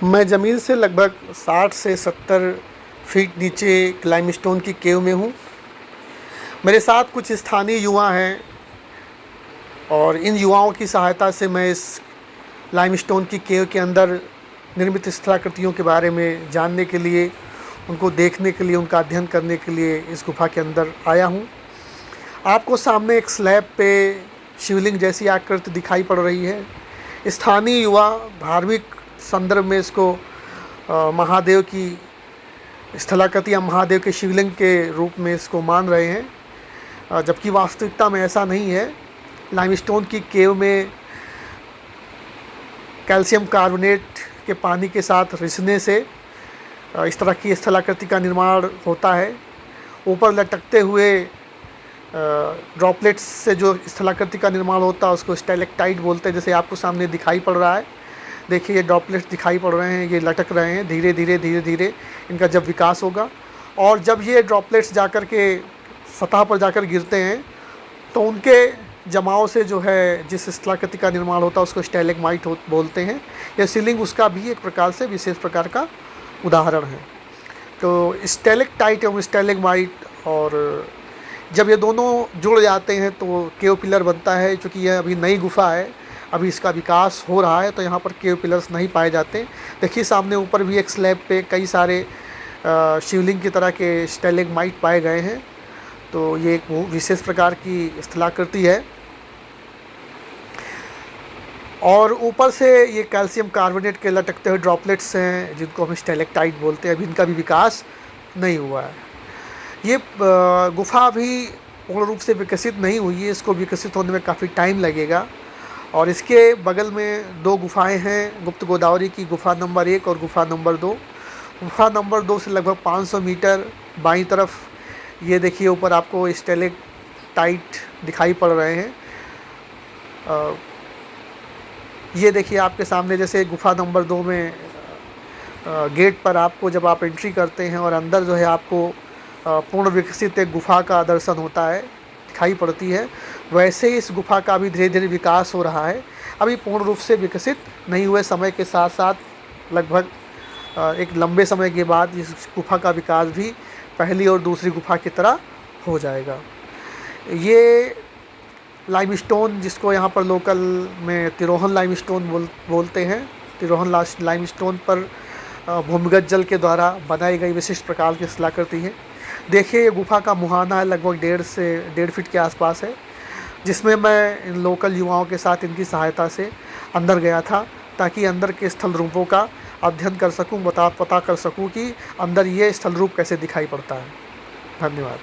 मैं ज़मीन से लगभग 60 से 70 फीट नीचे लाइमस्टोन की केव में हूँ। मेरे साथ कुछ स्थानीय युवा हैं और इन युवाओं की सहायता से मैं इस लाइमस्टोन की केव के अंदर निर्मित स्थलाकृतियों के बारे में जानने के लिए, उनको देखने के लिए, उनका अध्ययन करने के लिए इस गुफ़ा के अंदर आया हूँ। आपको सामने एक स्लैब पे शिवलिंग जैसी आकृति दिखाई पड़ रही है। स्थानीय युवा धार्मिक संदर्भ में इसको महादेव की स्थलाकृति या महादेव के शिवलिंग के रूप में इसको मान रहे हैं, जबकि वास्तविकता में ऐसा नहीं है। लाइमस्टोन की केव में कैल्शियम कार्बोनेट के पानी के साथ रिसने से इस तरह की स्थलाकृति का निर्माण होता है। ऊपर लटकते हुए ड्रॉपलेट्स से जो स्थलाकृति का निर्माण होता है उसको स्टैलेक्टाइट बोलते हैं, जैसे आपको सामने दिखाई पड़ रहा है। देखिए ये ड्रॉपलेट्स दिखाई पड़ रहे हैं, ये लटक रहे हैं। धीरे धीरे इनका जब विकास होगा और जब ये ड्रॉपलेट्स जाकर के सतह पर जाकर गिरते हैं तो उनके जमाव से जो है जिस स्थलाकृति का निर्माण होता है उसको स्टैलेग्माइट बोलते हैं। यह शिवलिंग उसका भी एक प्रकार से विशेष प्रकार का उदाहरण है। तो स्टैलेक्टाइट एवं स्टैलेग्माइट, और जब ये दोनों जुड़ जाते हैं तो केव पिलर बनता है। चूँकि यह अभी नई गुफ़ा है, अभी इसका विकास हो रहा है, तो यहाँ पर केव पिलर्स नहीं पाए जाते। देखिए सामने ऊपर भी एक स्लैब पे कई सारे शिवलिंग की तरह के स्टैलेग्माइट पाए गए हैं। तो ये एक विशेष प्रकार की स्थलाकृति है। और ऊपर से ये कैल्शियम कार्बोनेट के लटकते हुए ड्रॉपलेट्स हैं जिनको हम स्टैलेक्टाइट बोलते हैं। अभी इनका भी विकास नहीं हुआ है। ये गुफ़ा अभी पूर्ण रूप से विकसित नहीं हुई है, इसको विकसित होने में काफ़ी टाइम लगेगा। और इसके बगल में दो गुफ़ाएं हैं, गुप्त गोदावरी की गुफ़ा नंबर 1 और गुफ़ा नंबर 2। गुफ़ा नंबर 2 से लगभग 500 मीटर बाईं तरफ ये देखिए ऊपर आपको स्टैलेक्टाइट दिखाई पड़ रहे हैं। ये देखिए आपके सामने जैसे गुफ़ा नंबर 2 में गेट पर आपको जब आप एंट्री करते हैं और अंदर जो है आपको पूर्ण विकसित एक गुफ़ा का दर्शन होता है, दिखाई पड़ती है, वैसे ही इस गुफ़ा का भी धीरे धीरे विकास हो रहा है। अभी पूर्ण रूप से विकसित नहीं हुए, समय के साथ साथ लगभग एक लंबे समय के बाद इस गुफ़ा का विकास भी पहली और दूसरी गुफ़ा की तरह हो जाएगा। ये लाइमस्टोन, जिसको यहाँ पर लोकल में तिरोहन लाइमस्टोन बोलते हैं, तिरोहन लाइमस्टोन पर भूमिगत जल के द्वारा बनाई गई विशिष्ट प्रकार की स्थलाकृति है। देखिए ये गुफ़ा का मुहाना है, लगभग 1.5 से 1.5 फीट के आसपास है, जिसमें मैं इन लोकल युवाओं के साथ इनकी सहायता से अंदर गया था ताकि अंदर के स्थल रूपों का अध्ययन कर सकूं, पता कर सकूं कि अंदर ये स्थल रूप कैसे दिखाई पड़ता है। धन्यवाद।